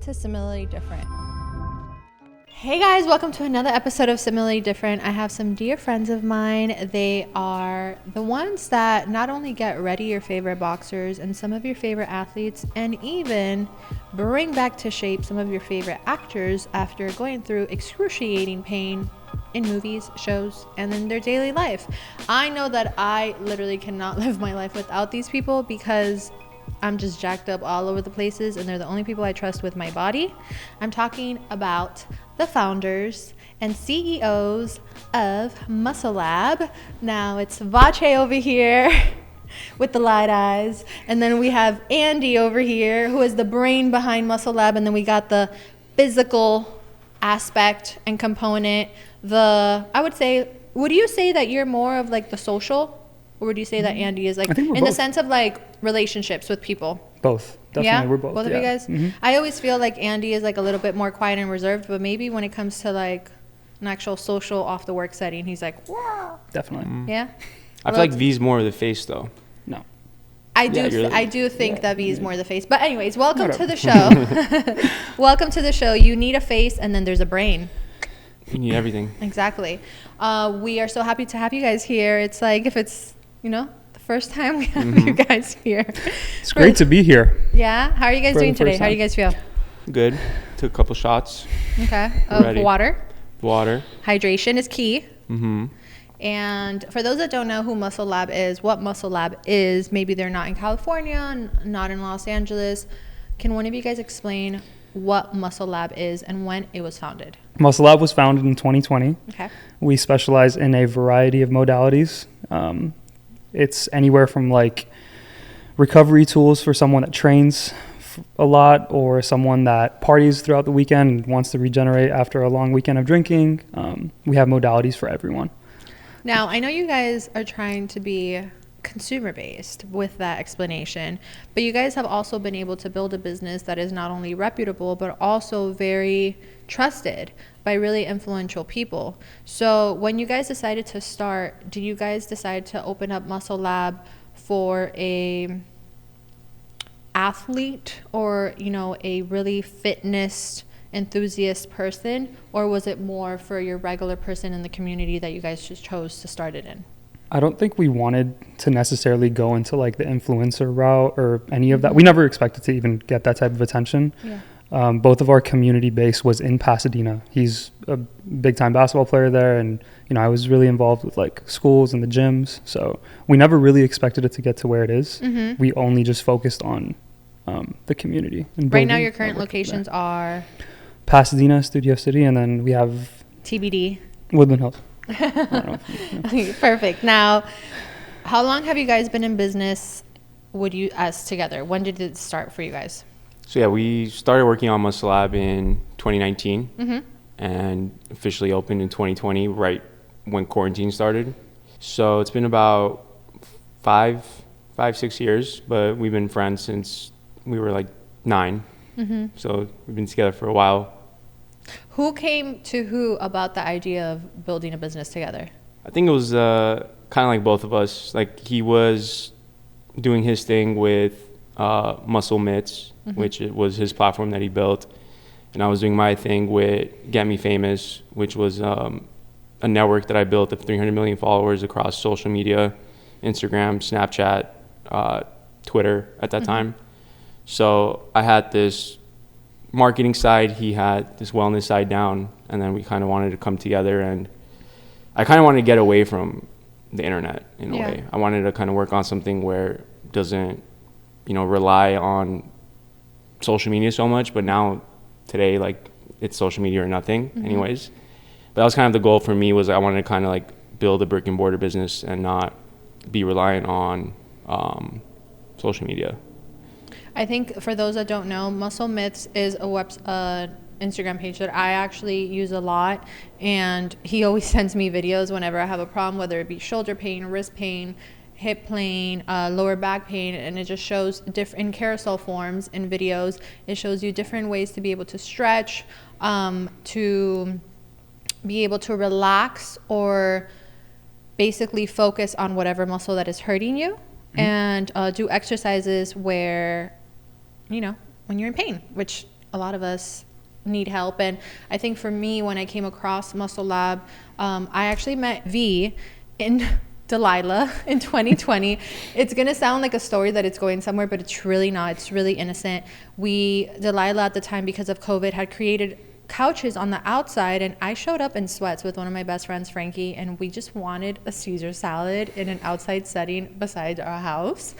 to Similarly Different. Hey guys, welcome to another episode of Similarly Different. I have some dear friends of mine. They are the ones that not only get ready your favorite boxers and some of your favorite athletes, and even bring back to shape some of your favorite actors after going through excruciating pain in movies, shows, and in their daily life. I know that I literally cannot live my life without these people because I'm just jacked up all over the places, and they're the only people I trust with my body. I'm talking about the founders and CEOs of Muscle Lab. Now it's Vatche over here with the light eyes, and then we have Andy over here who is the brain behind Muscle Lab, and then we got the physical aspect and component. I would say, would you say that you're more of like the social? Or would you say that Andy is like in both. The sense of like relationships with people? Both. Definitely, yeah? we're both. Both of you guys? Mm-hmm. I always feel like Andy is like a little bit more quiet and reserved, but maybe when it comes to like an actual social off the work setting, he's like, whoa. Definitely. Mm-hmm. Yeah? I feel like V's more of the face though. No. I do think that V is more the face. But anyways, welcome to the show. Welcome to the show. You need a face and then there's a brain. You need everything. Exactly. We are so happy to have you guys here. It's like if it's, the first time we have you guys here. It's great to be here. Yeah? How are you guys doing today? How do you guys feel? Good. Took a couple shots. Okay. Of Ready. Water. Hydration is key. Mm-hmm. And for those that don't know who Muscle Lab is, what Muscle Lab is, maybe they're not in California, not in Los Angeles. Can one of you guys explain what Muscle Lab is and when it was founded? Muscle Lab was founded in 2020. Okay. We specialize in a variety of modalities. It's anywhere from like recovery tools for someone that trains a lot or someone that parties throughout the weekend and wants to regenerate after a long weekend of drinking. We have modalities for everyone. Now, I know you guys are trying to be consumer-based with that explanation, but you guys have also been able to build a business that is not only reputable, but also very trusted by really influential people. So when you guys decided to start, did you guys decide to open up Muscle Lab for a athlete or, a really fitness enthusiast person, or was it more for your regular person in the community that you guys just chose to start it in? I don't think we wanted to necessarily go into like the influencer route or any of that. We never expected to even get that type of attention. Yeah. Both of our community base was in Pasadena. He's a big time basketball player there. And, I was really involved with like schools and the gyms. So we never really expected it to get to where it is. Mm-hmm. We only just focused on the community. And right now your current locations are? Pasadena, Studio City, and then we have TBD. Woodland Hills. Perfect. Now, how long have you guys been in business as together? When did it start for you guys? So yeah, we started working on Muscle Lab in 2019 and officially opened in 2020, right when quarantine started. So it's been about 6 years, but we've been friends since we were like 9. So we've been together for a while. Who came to who about the idea of building a business together? I think it was kind of like both of us. Like he was doing his thing with Muscle Mitts, which was his platform that he built. And I was doing my thing with Get Me Famous, which was a network that I built of 300 million followers across social media, Instagram, Snapchat, Twitter at that time. So I had this marketing side, he had this wellness side down, and then we kind of wanted to come together, and I kind of wanted to get away from the internet in a way. I wanted to kind of work on something where it doesn't, rely on social media so much, but now today, like, it's social media or nothing anyways. But that was kind of the goal for me, was I wanted to kind of like build a brick and mortar business and not be reliant on social media. I think for those that don't know, Muscle Myths is a Instagram page that I actually use a lot, and he always sends me videos whenever I have a problem, whether it be shoulder pain, wrist pain, hip pain, lower back pain, and it just shows different in carousel forms in videos. It shows you different ways to be able to stretch, to be able to relax, or basically focus on whatever muscle that is hurting you, and do exercises where, when you're in pain, which a lot of us need help. And I think for me, when I came across Muscle Lab, I actually met V in Delilah in 2020. It's going to sound like a story that it's going somewhere, but it's really not. It's really innocent. Delilah at the time, because of COVID, had created couches on the outside, and I showed up in sweats with one of my best friends, Frankie, and we just wanted a Caesar salad in an outside setting besides our house,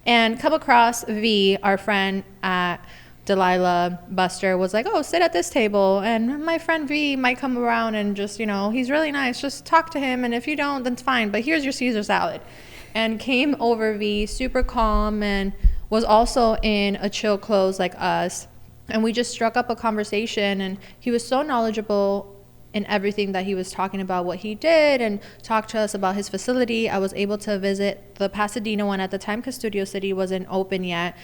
and come across V, our friend at Delilah, Buster, was like, oh, sit at this table, and my friend V might come around and just, he's really nice, just talk to him, and if you don't, then it's fine, but here's your Caesar salad. And came over V, super calm, and was also in a chill clothes like us. And we just struck up a conversation, and he was so knowledgeable in everything that he was talking about, what he did, and talked to us about his facility. I was able to visit the Pasadena one at the time because Studio City wasn't open yet.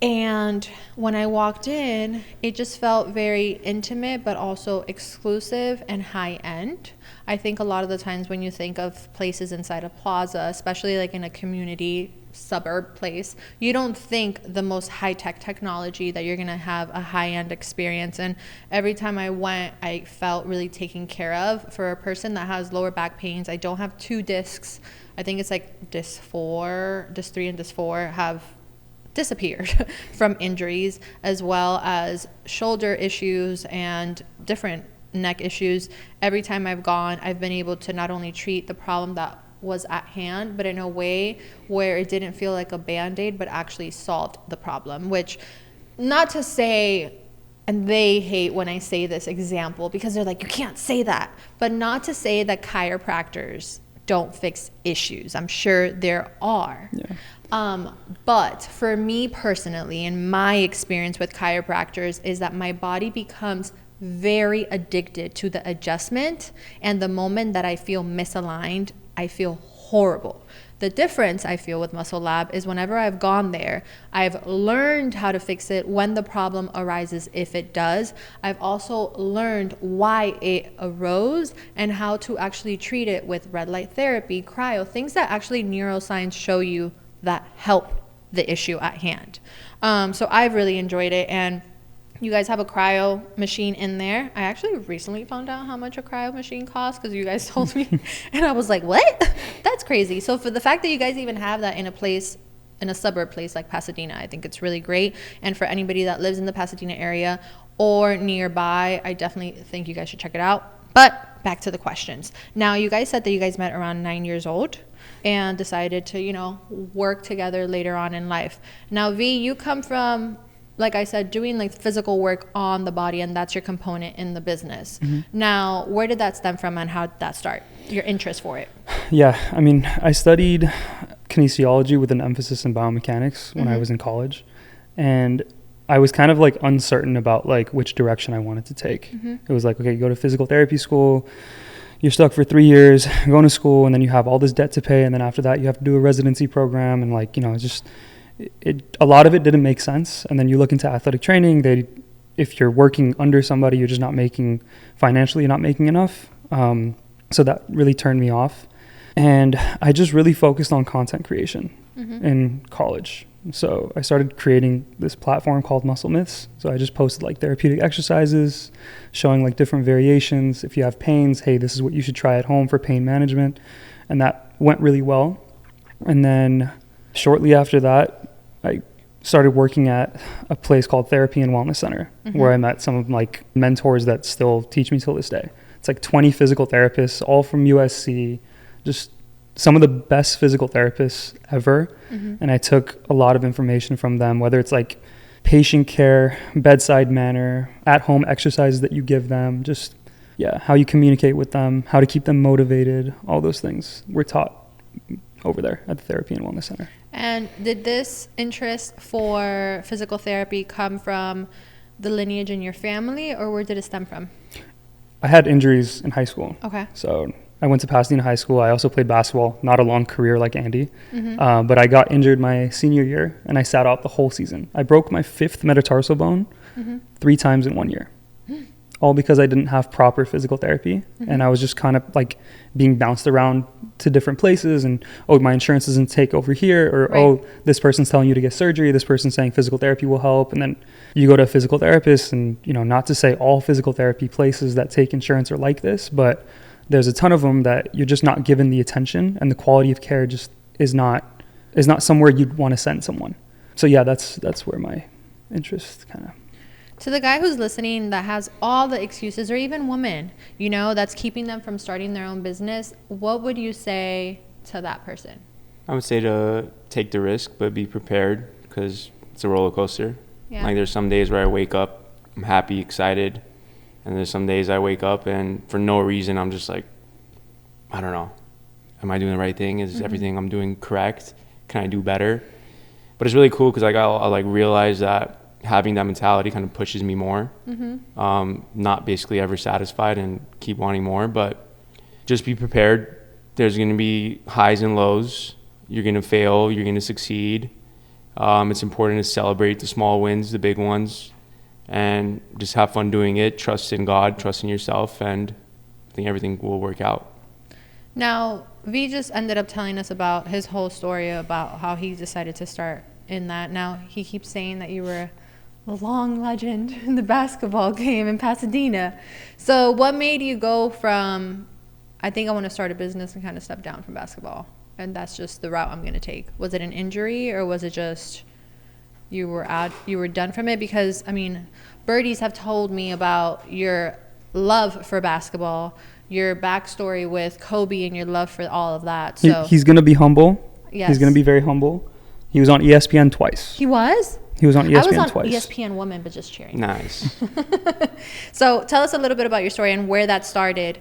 And when I walked in, it just felt very intimate, but also exclusive and high end. I think a lot of the times when you think of places inside a plaza, especially like in a community suburb place, you don't think the most high-tech technology that you're gonna have a high-end experience. And every time I went, I felt really taken care of. For a person that has lower back pains, I don't have 2 discs. I think it's like disc 3 and disc 4 have disappeared from injuries, as well as shoulder issues and different neck issues. Every time I've gone, I've been able to not only treat the problem that was at hand, but in a way where it didn't feel like a band-aid, but actually solved the problem. Which, not to say, and they hate when I say this example because they're like, you can't say that, but not to say that chiropractors don't fix issues. I'm sure there are. Yeah. But for me personally, in my experience with chiropractors, is that my body becomes very addicted to the adjustment, and the moment that I feel misaligned, I feel horrible. The difference I feel with Muscle Lab is whenever I've gone there, I've learned how to fix it when the problem arises, if it does. I've also learned why it arose and how to actually treat it with red light therapy, cryo, things that actually neuroscience show you that help the issue at hand. So I've really enjoyed it, and you guys have a cryo machine in there. I actually recently found out how much a cryo machine costs because you guys told me, and I was like, what? That's crazy. So for the fact that you guys even have that in a suburb place like Pasadena, I think it's really great. And for anybody that lives in the Pasadena area or nearby, I definitely think you guys should check it out. But back to the questions. Now, you guys said that you guys met around 9 years old and decided to, work together later on in life. Now, V, you come from, like I said, doing like physical work on the body, and that's your component in the business. Mm-hmm. Now, where did that stem from, and how did that start, your interest for it? Yeah, I mean, I studied kinesiology with an emphasis in biomechanics when I was in college, and I was kind of like uncertain about like which direction I wanted to take. Mm-hmm. It was like, okay, you go to physical therapy school, you're stuck for 3 years going to school, and then you have all this debt to pay, and then after that you have to do a residency program, and like, just a lot of it didn't make sense. And then you look into athletic training, if you're working under somebody, you're just not making financially, you're not making enough. So that really turned me off, and I just really focused on content creation in college. So I started creating this platform called Muscle Myths. So I just posted like therapeutic exercises, showing like different variations. If you have pains, hey, this is what you should try at home for pain management. And that went really well. And then shortly after that, I started working at a place called Therapy and Wellness Center, where I met some of like mentors that still teach me till this day. It's like 20 physical therapists, all from USC, just some of the best physical therapists ever. And I took a lot of information from them, whether it's like patient care, bedside manner, at-home exercises that you give them, just, how you communicate with them, how to keep them motivated, all those things were taught over there at the Therapy and Wellness Center. And did this interest for physical therapy come from the lineage in your family, or where did it stem from? I had injuries in high school. Okay. So I went to Pasadena High School. I also played basketball, not a long career like Andy, but I got injured my senior year, and I sat out the whole season. I broke my 5th metatarsal bone 3 times in 1 year. all because I didn't have proper physical therapy. And I was just kind of like being bounced around to different places, and, oh, my insurance doesn't take over here, or, oh, this person's telling you to get surgery, this person's saying physical therapy will help. And then you go to a physical therapist, and, you know, not to say all physical therapy places that take insurance are like this, but there's a ton of them that you're just not given the attention, and the quality of care just is not somewhere you'd want to send someone. So yeah, that's where my interest kind of. To the guy who's listening that has all the excuses, or even woman, you know, that's keeping them from starting their own business, what would you say to that person? I would say to take the risk, but be prepared, because it's a roller coaster. Yeah. Like, there's some days where I wake up, I'm happy, excited, and there's some days I wake up and for no reason I'm just like, I don't know, am I doing the right thing? Is everything I'm doing correct? Can I do better? But it's really cool because I'll like realize that having that mentality kind of pushes me more. Not basically ever satisfied and keep wanting more, but just be prepared. There's going to be highs and lows. You're going to fail. You're going to succeed. It's important to celebrate the small wins, the big ones, and just have fun doing it. Trust in God, trust in yourself, and I think everything will work out. Now, V just ended up telling us about his whole story about how he decided to start in that. Now, he keeps saying that you were a long legend in the basketball game in Pasadena. So what made you go from, I think I want to start a business, and kind of step down from basketball, and that's just the route I'm going to take? Was it an injury, or was it just you were done from it? Because, I mean, birdies have told me about your love for basketball, your backstory with Kobe, and your love for all of that. So he's going to be humble. Yes. He's going to be very humble. He was on ESPN twice. He was? He was on ESPN twice. I was on ESPN Woman, but just cheering. Nice. So tell us a little bit about your story and where that started,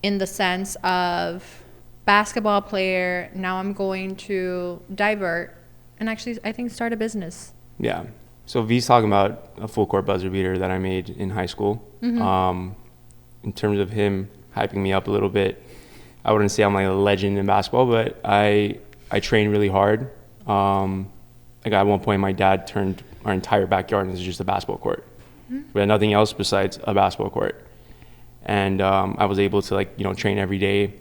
in the sense of basketball player, now I'm going to divert and actually, I think, start a business. Yeah. So V's talking about a full court buzzer beater that I made in high school. In terms of him hyping me up a little bit, I wouldn't say I'm like a legend in basketball, but I train really hard. Like, at one point, my dad turned our entire backyard into just a basketball court. We had nothing else besides a basketball court. And I was able to, like, you know, train every day.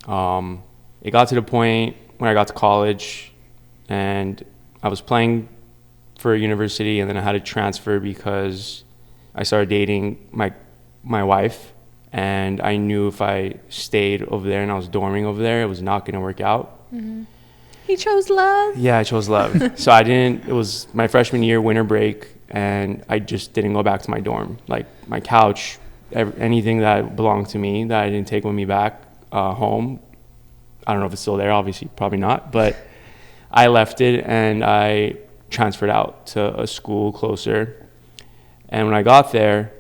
It got to the point when I got to college and I was playing for a university, and then I had to transfer because I started dating my wife, and I knew if I stayed over there and I was dorming over there, it was not going to work out. He chose love? Yeah, I chose love. So it was my freshman year, winter break, and I just didn't go back to my dorm. Like, my couch, anything that belonged to me that I didn't take with me back home, I don't know if it's still there, obviously probably not, but I left it and I transferred out to a school closer. And when I got there,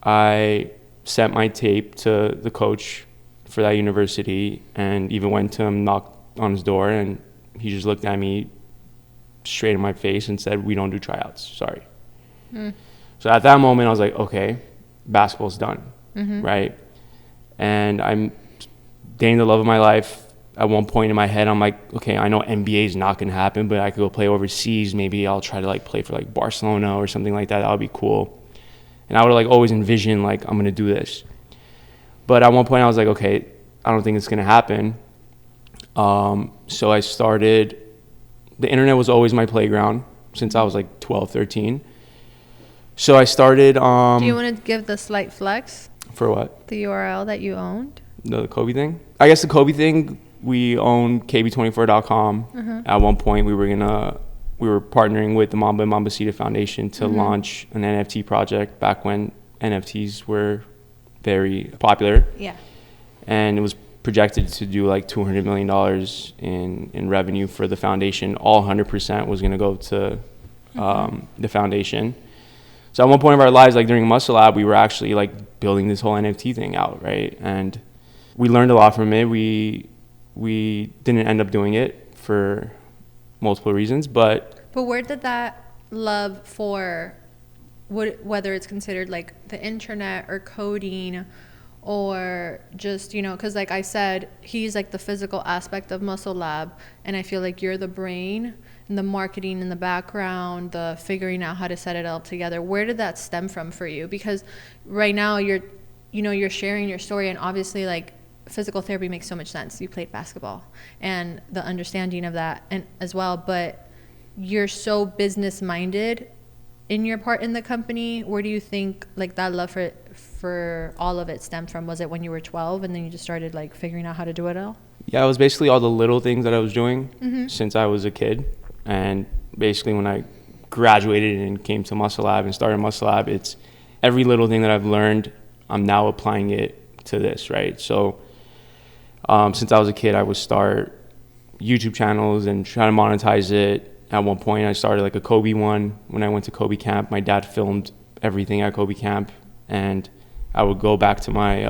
I sent my tape to the coach for that university, and even went to him, knocked on his door, and he just looked at me straight in my face and said, "We don't do tryouts, sorry." So at that moment, I was like, okay, basketball's done, right? And I'm dating the love of my life. At one point in my head, I'm like, okay, I know NBA is not going to happen, but I could go play overseas. Maybe I'll try to, like, play for, like, Barcelona or something like that. That would be cool. And I would, like, always envision, like, I'm going to do this. But at one point, I was like, okay, I don't think it's going to happen. So I started, the internet was always my playground since I was like 12, 13. So I started. Do you want to give the slight flex? For what? The URL that you owned? The Kobe thing? I guess the Kobe thing, we owned KB24.com. At one point, we were partnering with the Mamba and Mambacita Foundation to launch an NFT project back when NFTs were very popular. Yeah. And it was projected to do like $200 million in revenue for the foundation. All 100% was going to go to the foundation. So at one point of our lives, like during Muscle Lab, we were actually like building this whole NFT thing out, right? And we learned a lot from it. We didn't end up doing it for multiple reasons, but where did that love for whether it's considered like the internet or coding, or just, you know, because like I said, he's like the physical aspect of Muscle Lab, and I feel like you're the brain, and the marketing in the background, the figuring out how to set it all together, where did that stem from for you? Because right now you're sharing your story, and obviously like physical therapy makes so much sense. You played basketball and the understanding of that and as well, but you're so business minded in your part in the company. Where do you think like that love for all of it stemmed from? Was it when you were 12 and then you just started like figuring out how to do it all? Yeah, it was basically all the little things that I was doing since I was a kid. And basically when I graduated and came to Muscle Lab and started Muscle Lab, it's every little thing that I've learned, I'm now applying it to this, right? So since I was a kid, I would start YouTube channels and try to monetize it. At one point, I started like a Kobe one. When I went to Kobe camp, my dad filmed everything at Kobe camp, and I would go back to my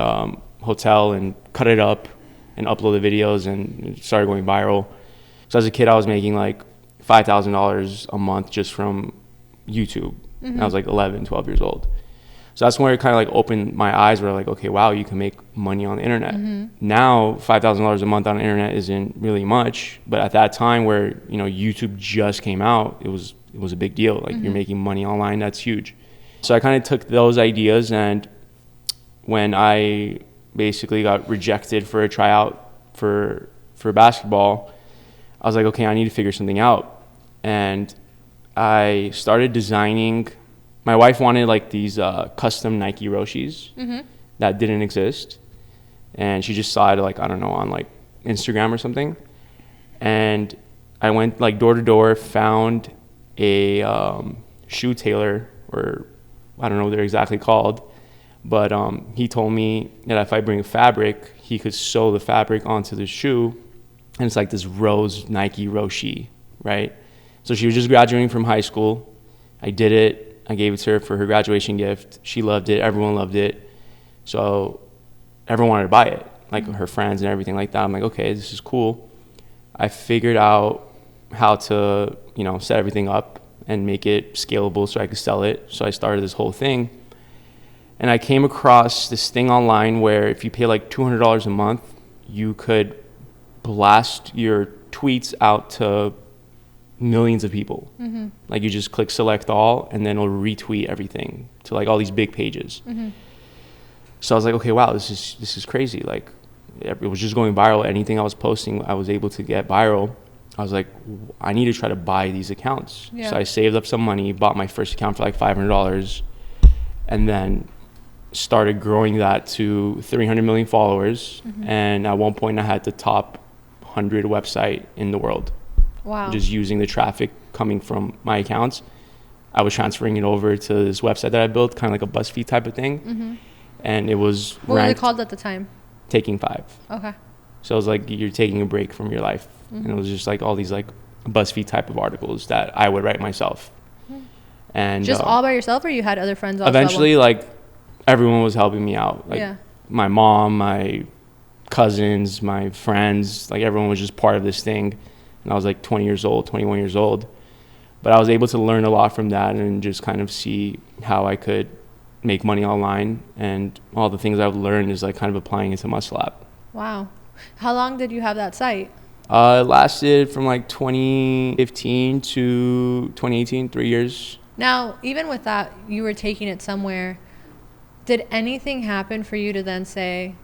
hotel and cut it up and upload the videos, and it started going viral. So as a kid, I was making like $5,000 a month just from YouTube. And I was like 11, 12 years old. So that's where it kind of like opened my eyes, where like, okay, wow, you can make money on the internet. Now, $5,000 a month on the internet isn't really much, but at that time where, you know, YouTube just came out, it was a big deal. Like you're making money online, that's huge. So I kind of took those ideas, and when I basically got rejected for a tryout for basketball, I was like, okay, I need to figure something out. And I started designing. My wife wanted like these custom Nike Roshis that didn't exist. And she just saw it like, I don't know, on like Instagram or something. And I went like door to door, found a shoe tailor, or I don't know what they're exactly called. But he told me that if I bring fabric, he could sew the fabric onto the shoe. And it's like this rose Nike Roshi, right? So she was just graduating from high school. I did it. I gave it to her for her graduation gift. She loved it. Everyone loved it. So everyone wanted to buy it, like her friends and everything like that. I'm like, okay, this is cool. I figured out how to, you know, set everything up and make it scalable so I could sell it. So I started this whole thing. And I came across this thing online where if you pay like $200 a month, you could blast your tweets out to millions of people. Like you just click select all, and then it'll retweet everything to like all these big pages. So I was like, okay, wow, this is crazy. Like it was just going viral. Anything I was posting, I was able to get viral. I was like, I need to try to buy these accounts. So I saved up some money, bought my first account for like $500, and then started growing that to 300 million followers. And at one point I had the top 100 website in the world. Wow. Just using the traffic coming from my accounts. I was transferring it over to this website that I built, kind of like a BuzzFeed type of thing. And it was What was it called at the time? Taking 5. Okay. So it was like you're taking a break from your life. And it was just like all these like BuzzFeed type of articles that I would write myself. And just all by yourself, or you had other friends also? Eventually, like everyone was helping me out. Like my mom, my cousins, my friends, like everyone was just part of this thing. And I was like 20 years old, 21 years old. But I was able to learn a lot from that and just kind of see how I could make money online. And all the things I've learned is like kind of applying it to Muscle Lab. Wow. How long did you have that site? It lasted from like 2015 to 2018, 3 years. Now, even with that, you were taking it somewhere. Did anything happen for you to then say,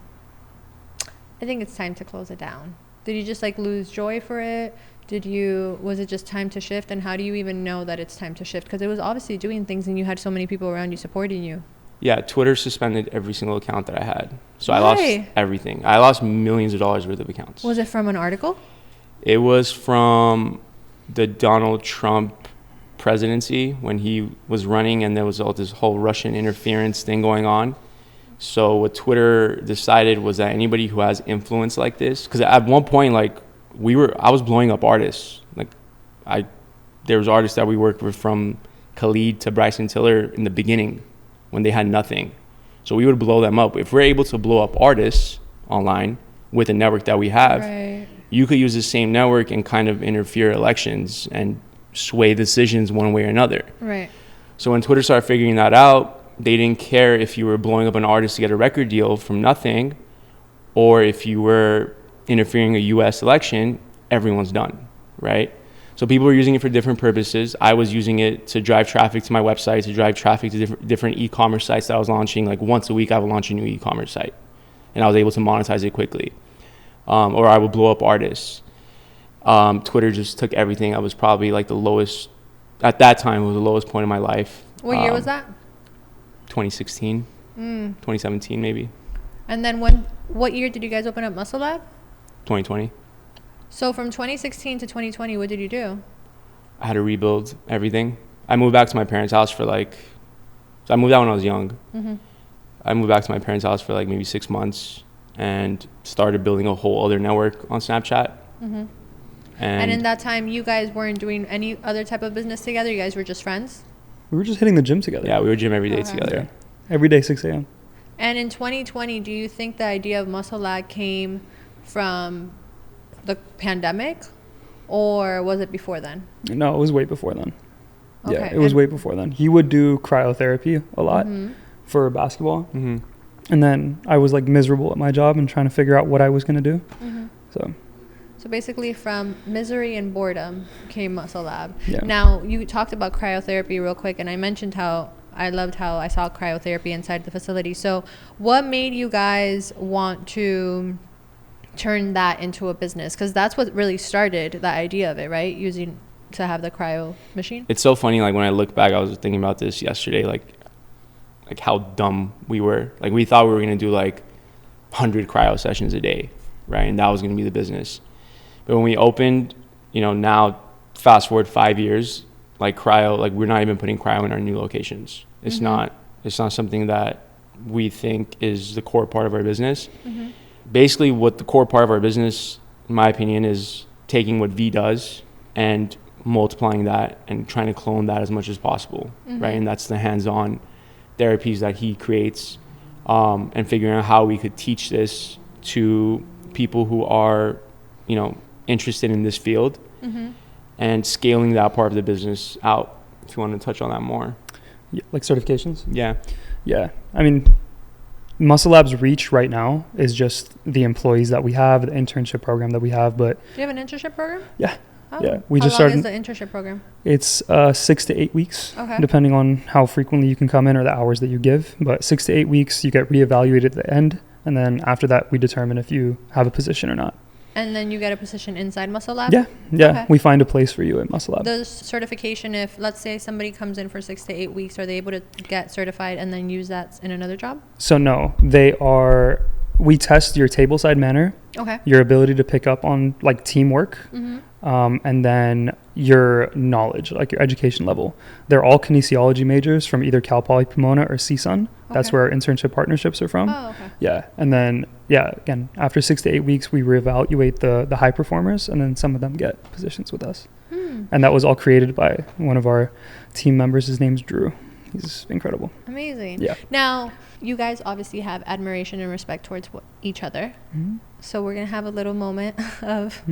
I think it's time to close it down? Did you just like lose joy for it? Was it just time to shift? And how do you even know that it's time to shift? Because it was obviously doing things and you had so many people around you supporting you. Yeah, Twitter suspended every single account that I had. So I lost everything. I lost millions of dollars worth of accounts. Was it from an article? It was from the Donald Trump presidency when he was running, and there was all this whole Russian interference thing going on. So what Twitter decided was that anybody who has influence like this, because at one point, like I was blowing up artists. Like there was artists that we worked with, from Khalid to Bryson Tiller, in the beginning when they had nothing. So we would blow them up. If we're able to blow up artists online with a network that we have, you could use the same network and kind of interfere elections and sway decisions one way or another. Right. So when Twitter started figuring that out, they didn't care if you were blowing up an artist to get a record deal from nothing, or if you were interfering in a U.S. election. Everyone's done, right? So people were using it for different purposes. I was using it to drive traffic to my website, to drive traffic to different e-commerce sites that I was launching. Like once a week, I would launch a new e-commerce site, and I was able to monetize it quickly. Or I would blow up artists. Twitter just took everything. I was probably like the lowest, at that time, it was the lowest point in my life. What year was that? 2016, 2017 maybe. And then what year did you guys open up Muscle Lab? 2020. So from 2016 to 2020, what did you do? I had to rebuild everything. I moved back to my parents' house for so I moved out when I was young. Mm-hmm. I moved back to my parents' house for like maybe 6 months and started building a whole other network on Snapchat. Mm-hmm. And in that time, you guys weren't doing any other type of business together? You guys were just friends? We were just hitting the gym together. Yeah, we would gym every day together. Yeah. Every day, 6 a.m. And in 2020, do you think the idea of Muscle Lab came from the pandemic, or was it before then? No, it was way before then. Okay. Yeah, it was way before then. He would do cryotherapy a lot for basketball. Mm-hmm. And then I was like miserable at my job and trying to figure out what I was going to do. Mm-hmm. So basically from misery and boredom came Muscle Lab. Yeah. Now, you talked about cryotherapy real quick, and I mentioned how I loved how I saw cryotherapy inside the facility. So what made you guys want to turn that into a business? Because that's what really started the idea of it, right? Using to have the cryo machine. It's so funny, like when I look back, I was thinking about this yesterday, like how dumb we were. Like we thought we were going to do like 100 cryo sessions a day, right? And that was going to be the business. But when we opened, now fast forward 5 years, like cryo, like we're not even putting cryo in our new locations. It's not something that we think is the core part of our business. Mm-hmm. Basically what the core part of our business, in my opinion, is taking what V does and multiplying that and trying to clone that as much as possible, right? And that's the hands-on therapies that he creates, and figuring out how we could teach this to people who are, interested in this field, and scaling that part of the business out. If you want to touch on that more. Yeah, like certifications? Yeah. I mean, Muscle Lab's reach right now is just the employees that we have, the internship program that we have. But do you have an internship program? Yeah. Oh. Yeah. How long is the internship program? It's 6 to 8 weeks, okay, depending on how frequently you can come in or the hours that you give. But 6 to 8 weeks, you get reevaluated at the end. And then after that, we determine if you have a position or not. And then you get a position inside Muscle Lab? Yeah. Okay. We find a place for you at Muscle Lab. The certification, if let's say somebody comes in for 6 to 8 weeks, are they able to get certified and then use that in another job? So no, we test your tableside manner, Okay. your ability to pick up on like teamwork, and then your knowledge, like your education level. They're all kinesiology majors from either Cal Poly Pomona or CSUN. That's Okay. where our internship partnerships are from. Oh, okay. Yeah. And then, again, after 6 to 8 weeks, we reevaluate the high performers, and then some of them get positions with us. And that was all created by one of our team members. His name's Drew. He's incredible. Amazing. Yeah. Now, you guys obviously have admiration and respect towards each other. Mm-hmm. So we're going to have a little moment of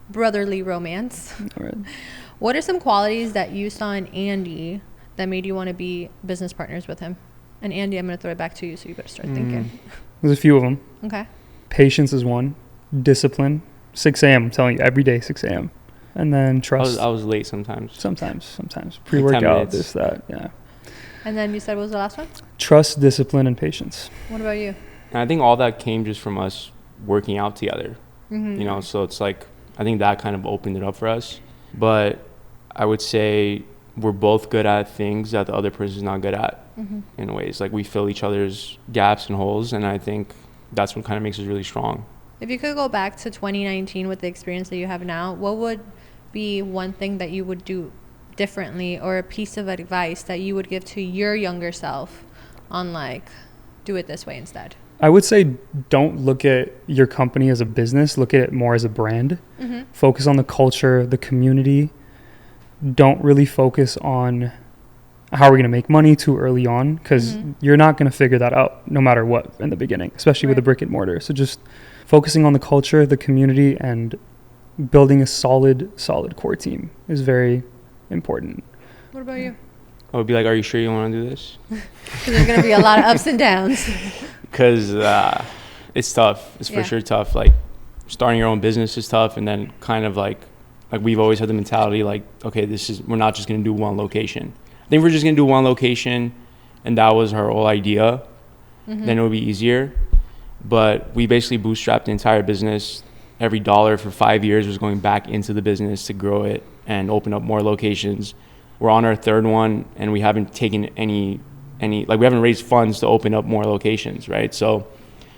brotherly romance. All right. What are some qualities that you saw in Andy that made you want to be business partners with him? And Andy, I'm going to throw it back to you, so you better start thinking. There's a few of them. Okay. Patience is one. Discipline. 6 a.m. I'm telling you, every day, 6 a.m. And then trust. I was late sometimes. Sometimes. Pre-workout, this, that, yeah. And then you said, what was the last one? Trust, discipline, and patience. What about you? And I think all that came just from us working out together. So it's like, I think that kind of opened it up for us. But I would say we're both good at things that the other person's not good at, in ways. Like we fill each other's gaps and holes, and I think that's what kind of makes us really strong. If you could go back to 2019 with the experience that you have now, what would be one thing that you would do differently, or a piece of advice that you would give to your younger self on like, do it this way instead? I would say don't look at your company as a business. Look at it more as a brand. Focus on the culture, the community. Don't really focus on how are we going to make money too early on, because you're not going to figure that out no matter what in the beginning, especially with a brick and mortar. So just focusing on the culture, the community, and building a solid core team is very important. What about you? I would be like, are you sure you want to do this? Because there's going to be a lot of ups and downs. Because it's tough. It's for sure tough. Like starting your own business is tough, and then kind of like like we've always had the mentality like, okay, we're not just going to do one location. I think if we're just going to do one location and that was our whole idea, then it would be easier. But we basically bootstrapped the entire business. Every dollar for 5 years was going back into the business to grow it and open up more locations. We're on our third one, and we haven't taken any like we haven't raised funds to open up more locations, right? So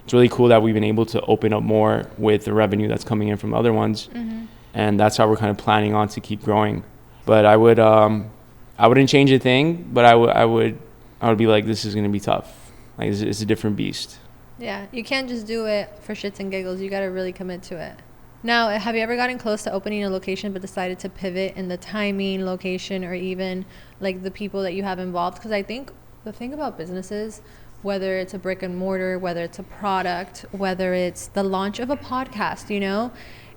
it's really cool that we've been able to open up more with the revenue that's coming in from other ones. And that's how we're kind of planning on to keep growing. But I wouldn't change a thing, but I would be like, this is going to be tough. Like it's a different beast. Yeah, you can't just do it for shits and giggles. You got to really commit to it. Now, have you ever gotten close to opening a location but decided to pivot in the timing, location, or even like the people that you have involved? Because I think the thing about businesses, whether it's a brick and mortar, whether it's a product, whether it's the launch of a podcast, you know,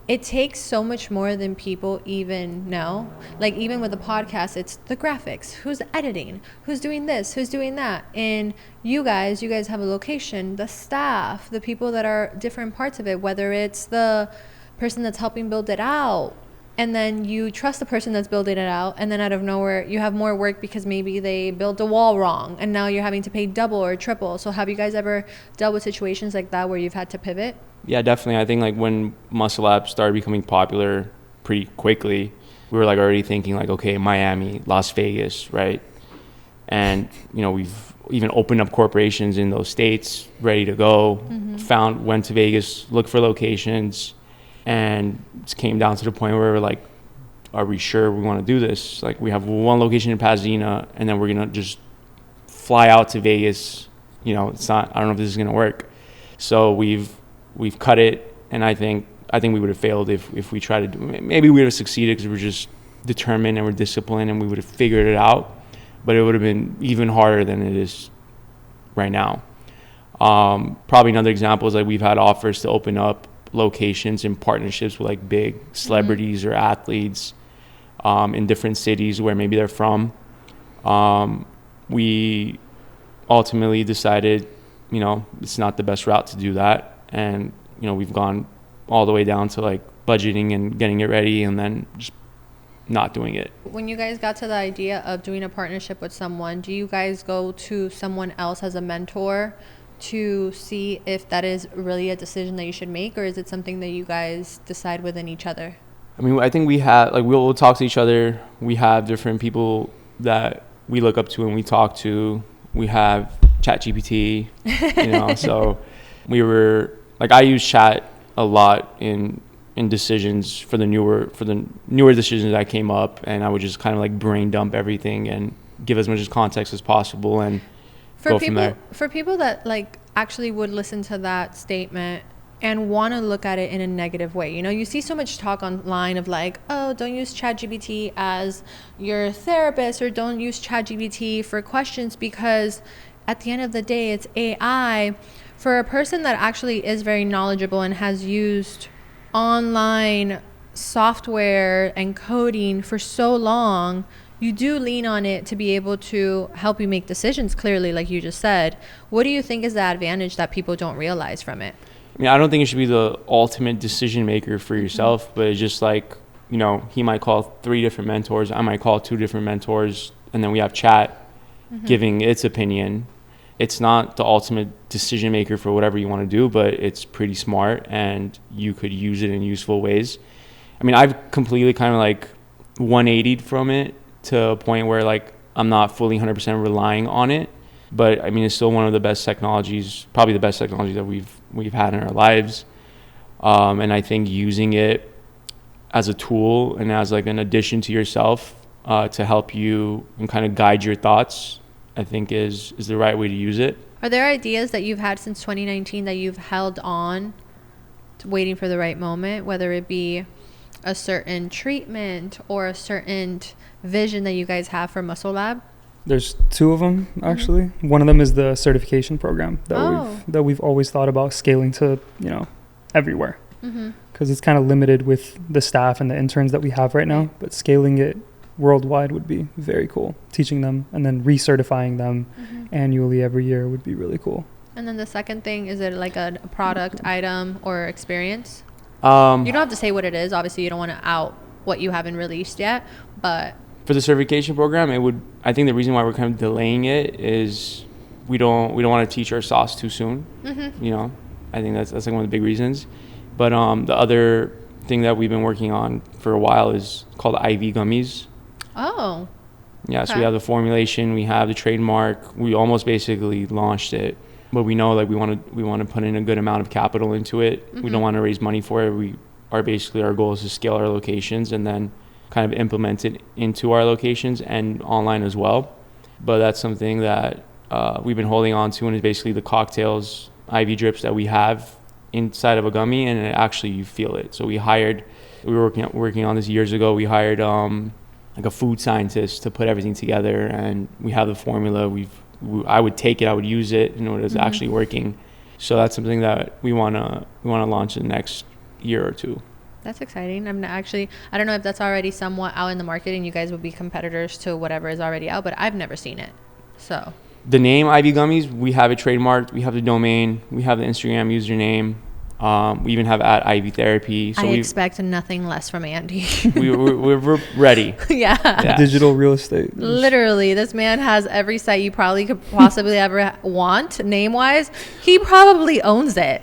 it takes so much more than people even know. Like even with the podcast, it's the graphics, who's editing, who's doing this, who's doing that. And you guys have a location, the staff, the people that are different parts of it, whether it's the person that's helping build it out, and then you trust the person that's building it out, and then out of nowhere you have more work because maybe they built the wall wrong and now you're having to pay double or triple. So have you guys ever dealt with situations like that where you've had to pivot? Yeah, definitely. I think like when Muscle Lab started becoming popular pretty quickly, we were like already thinking like, okay, Miami, Las Vegas, right? And you know, we've even opened up corporations in those states ready to go. Went to Vegas, looked for locations, and it came down to the point where we're like, are we sure we want to do this? Like we have one location in Pasadena, and then we're gonna just fly out to Vegas. You know, I don't know if this is gonna work. So we've cut it, and I think we would have failed if we tried to do it. Maybe we would have succeeded because we're just determined and we're disciplined and we would have figured it out, but it would have been even harder than it is right now. Probably another example is like we've had offers to open up locations in partnerships with like big celebrities or athletes in different cities where maybe they're from. We ultimately decided, you know, it's not the best route to do that. And, you know, we've gone all the way down to like budgeting and getting it ready and then just not doing it. When you guys got to the idea of doing a partnership with someone, do you guys go to someone else as a mentor to see if that is really a decision that you should make, or is it something that you guys decide within each other? I mean, I think we have, like, we'll talk to each other. We have different people that we look up to and we talk to. We have ChatGPT, you know, so we were, like, I use chat a lot in decisions for the newer decisions that came up, and I would just kind of like brain dump everything and give as much context as possible and go from there. For people that like actually would listen to that statement and want to look at it in a negative way, you know, you see so much talk online of like, oh, don't use ChatGPT as your therapist, or don't use ChatGPT for questions, because at the end of the day, it's AI. For a person that actually is very knowledgeable and has used online software and coding for so long, you do lean on it to be able to help you make decisions clearly, like you just said. What do you think is the advantage that people don't realize from it? I mean, I don't think it should be the ultimate decision maker for yourself, but it's just like, you know, he might call 3 different mentors, I might call 2 different mentors, and then we have chat giving its opinion. It's not the ultimate decision maker for whatever you want to do, but it's pretty smart and you could use it in useful ways. I mean, I've completely kind of like 180'd from it to a point where like I'm not fully 100% relying on it, but I mean, it's still one of the best technologies, probably the best technology that we've had in our lives. And I think using it as a tool and as like an addition to yourself to help you and kind of guide your thoughts, I think is the right way to use it. Are there ideas that you've had since 2019 that you've held on to, waiting for the right moment, whether it be a certain treatment or a certain vision that you guys have for Muscle Lab? There's 2 of them, actually. One of them is the certification program that we've always thought about scaling to, you know, everywhere. Because it's kind of limited with the staff and the interns that we have right now, but scaling it worldwide would be very cool. Teaching them and then recertifying them annually every year would be really cool. And then the second thing, is it like a product, item, or experience? You don't have to say what it is. Obviously, you don't want to out what you haven't released yet, but for the certification program, I think the reason why we're kind of delaying it is we don't want to teach our sauce too soon. You know, I think that's like one of the big reasons. But the other thing that we've been working on for a while is called IV gummies. Oh. Yeah, okay. So we have the formulation, we have the trademark, we almost basically launched it, but we know like we want to put in a good amount of capital into it. We don't want to raise money for it. Our goal is to scale our locations and then kind of implement it into our locations and online as well. But that's something that we've been holding on to, and it's basically the cocktails, IV drips that we have inside of a gummy, and actually you feel it. So we were working on this years ago. We hired like a food scientist to put everything together, and we have the formula. I would take it, I would use it, and it's actually working. So that's something that we wanna launch in the next year or two. That's exciting. I don't know if that's already somewhat out in the market and you guys would be competitors to whatever is already out, but I've never seen it. So the name IV Gummies, we have it trademarked. We have the domain. We have the Instagram username. We even have @IV Therapy. So I expect nothing less from Andy. we're ready. Yeah. Digital real estate. Literally, this man has every site you probably could possibly ever want, name-wise. He probably owns it.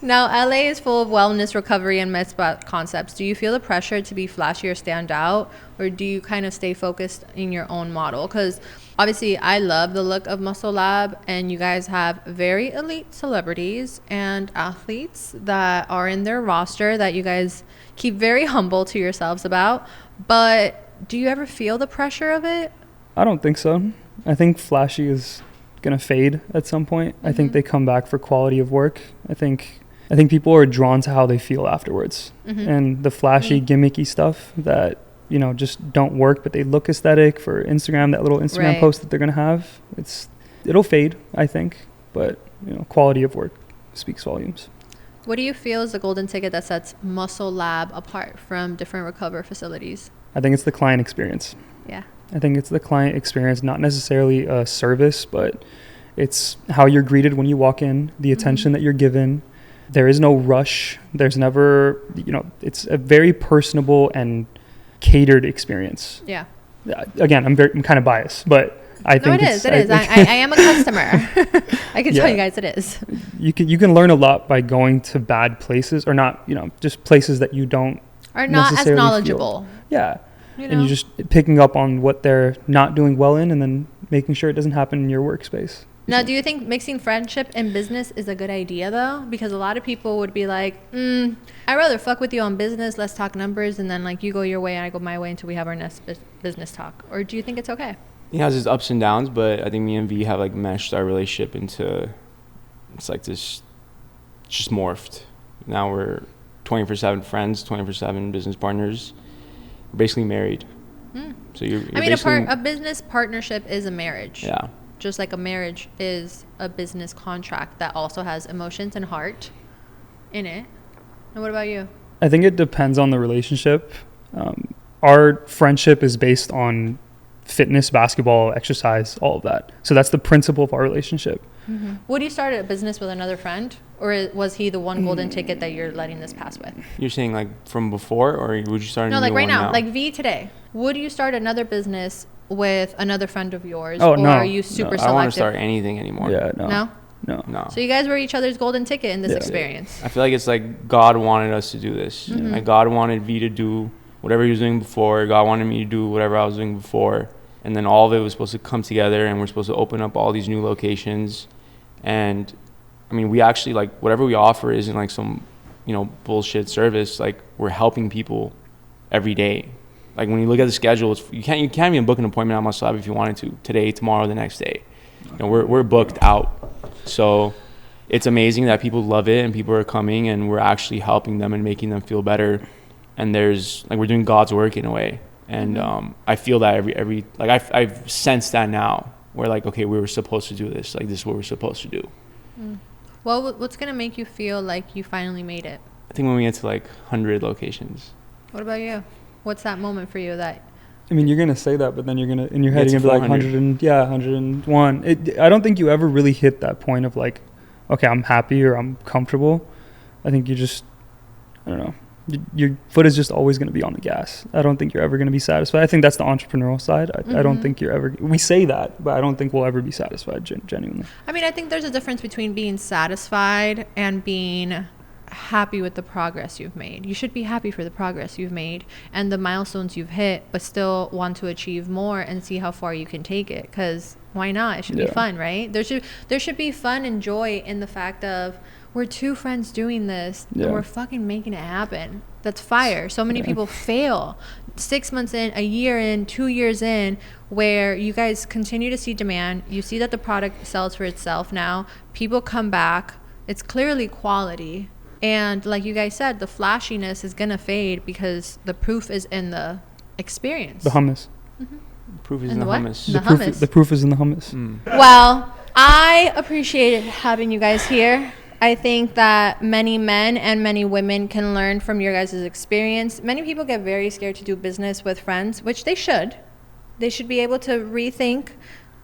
Now, LA is full of wellness, recovery, and med spa concepts. Do you feel the pressure to be flashy or stand out, or do you kind of stay focused in your own model? Because obviously, I love the look of Muscle Lab, and you guys have very elite celebrities and athletes that are in their roster that you guys keep very humble to yourselves about. But do you ever feel the pressure of it? I don't think so. I think flashy is going to fade at some point. I think they come back for quality of work. I think people are drawn to how they feel afterwards. And the flashy, gimmicky stuff that just don't work, but they look aesthetic for Instagram, that little Instagram post that they're going to have, it'll fade, I think. But, quality of work speaks volumes. What do you feel is the golden ticket that sets Muscle Lab apart from different recover facilities? I think it's the client experience. Yeah. I think it's the client experience, not necessarily a service, but it's how you're greeted when you walk in, the attention that you're given. There is no rush. There's never, it's a very personable and catered experience. Yeah. Again, I'm kind of biased, but I think it is. I am a customer. I can tell you guys it is. You can learn a lot by going to bad places, or not, just places that you don't are not as knowledgeable. Yeah. And you're just picking up on what they're not doing well in, and then making sure it doesn't happen in your workspace. Now, do you think mixing friendship and business is a good idea, though? Because a lot of people would be like, I'd rather fuck with you on business, let's talk numbers, and then you go your way and I go my way until we have our next business talk. Or do you think it's okay? It has its ups and downs, but I think me and V have meshed our relationship into, it's like this, just morphed. Now we're 24/7 friends, 24/7 business partners. We're basically married. So you're a business partnership is a marriage. Yeah. Just like a marriage is a business contract that also has emotions and heart in it. And what about you? I think it depends on the relationship. Our friendship is based on fitness, basketball, exercise, all of that. So that's the principle of our relationship. Would you start a business with another friend? Or was he the one golden ticket that you're letting this pass with? You're saying from before, or would you start a new one right now? now? Like V today. Would you start another business with another friend of yours? Oh, or no. are you super selective? I don't want to start anything anymore. Yeah, No? So you guys were each other's golden ticket in this experience. I feel like it's like God wanted us to do this. Like God wanted V to do whatever he was doing before. God wanted me to do whatever I was doing before. And then all of it was supposed to come together, and we're supposed to open up all these new locations. And we actually whatever we offer isn't some, bullshit service. We're helping people every day. When you look at the schedule, you can't even book an appointment at Muscle Lab if you wanted to, today, tomorrow, the next day. We're booked out. So it's amazing that people love it and people are coming, and we're actually helping them and making them feel better. And there's we're doing God's work in a way. And I feel that every I've sensed that now. We're okay, we were supposed to do this. This is what we're supposed to do. Well, what's gonna make you feel like you finally made it? I think when we get to 100 locations. What about you? What's that moment for you that? You're gonna say that, but then you're gonna in your head you're gonna be 101. I don't think you ever really hit that point of okay, I'm happy or I'm comfortable. I think you just, I don't know. your foot is just always going to be on the gas. I don't think you're ever going to be satisfied. I think that's the entrepreneurial side. I don't think we say that, but I don't think we'll ever be satisfied genuinely. I mean, I think there's a difference between being satisfied and being happy with the progress you've made. You should be happy for the progress you've made and the milestones you've hit, but still want to achieve more and see how far you can take it, because why not? It should be fun, right? There should be fun and joy in the fact of, we're two friends doing this and we're fucking making it happen. That's fire. So many people fail 6 months in, a year in, 2 years in, where you guys continue to see demand. You see that the product sells for itself now. People come back. It's clearly quality. And like you guys said, the flashiness is going to fade because the proof is in the experience. The hummus. Mm-hmm. Proof is in the hummus. The proof is in the hummus. Well, I appreciate having you guys here. I think that many men and many women can learn from your guys' experience. Many people get very scared to do business with friends, which they should. They should be able to rethink,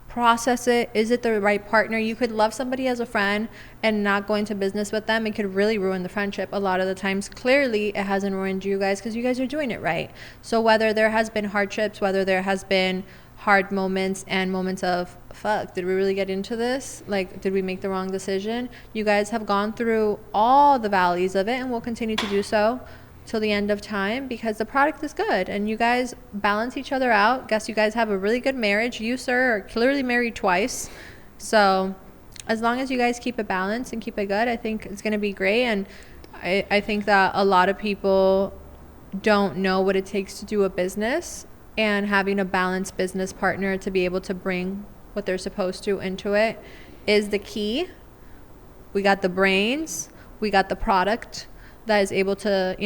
process it. Is it the right partner? You could love somebody as a friend and not go into business with them. It could really ruin the friendship a lot of the times. Clearly, it hasn't ruined you guys because you guys are doing it right. So whether there has been hardships, whether there has been hard moments and moments of, fuck, did we really get into this? Like, did we make the wrong decision? You guys have gone through all the valleys of it and will continue to do so till the end of time because the product is good and you guys balance each other out. Guess you guys have a really good marriage. You, sir, are clearly married twice. So as long as you guys keep it balanced and keep it good, I think it's going to be great. And I think that a lot of people don't know what it takes to do a business, and having a balanced business partner to be able to bring what they're supposed to into it is the key. We got the brains, we got the product that is able to,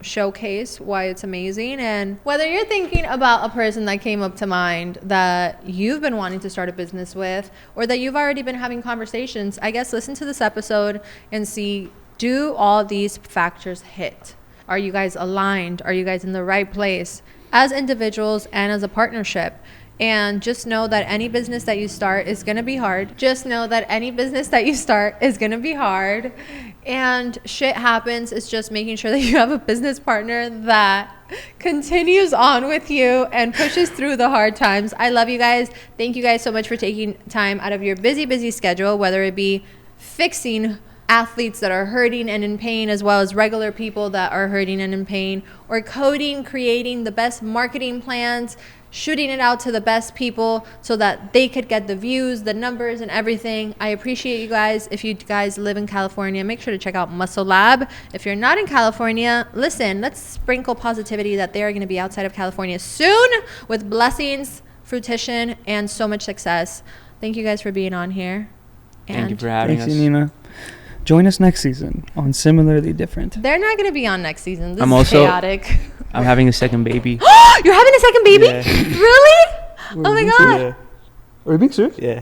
showcase why it's amazing. And whether you're thinking about a person that came up to mind that you've been wanting to start a business with, or that you've already been having conversations, I guess listen to this episode and see, do all these factors hit? Are you guys aligned? Are you guys in the right place as individuals and as a partnership? And just know that any business that you start is going to be hard. Just know that any business that you start is going to be hard. And shit happens. It's just making sure that you have a business partner that continues on with you and pushes through the hard times. I love you guys. Thank you guys so much for taking time out of your busy schedule, whether it be fixing athletes that are hurting and in pain, as well as regular people that are hurting and in pain, or coding, creating the best marketing plans, shooting it out to the best people so that they could get the views, the numbers, and everything. I appreciate you guys. If you guys live in California, make sure to check out Muscle Lab. If you're not in California, listen, let's sprinkle positivity that they are going to be outside of California soon with blessings, fruition, and so much success. Thank you guys for being on here. Thank you for having us. Thanks, Yanina. Join us next season on Similarly Different. They're not going to be on next season. This is chaotic. I'm having a second baby. You're having a second baby? Yeah. Really? Oh my God. Yeah. Are you being serious? Yeah.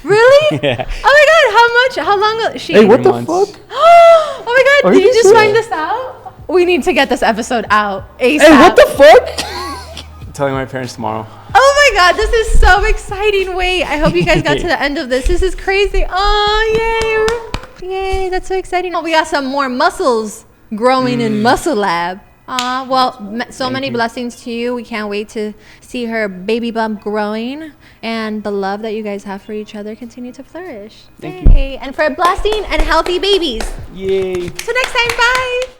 Really? Yeah. Oh my God. How long? Hey, what the fuck? Oh my God. Are Did you just serious? find this out? We need to get this episode out ASAP. Hey, what the fuck? I'm telling my parents tomorrow. Oh my God. This is so exciting. Wait, I hope you guys got to the end of this. This is crazy. Oh, yay. Yay. That's so exciting. We got some more muscles growing in Muscle Lab. So many blessings to you. We can't wait to see her baby bump growing and the love that you guys have for each other continue to flourish. Thank you. And for blessing and healthy babies. Yay. Till next time. Bye.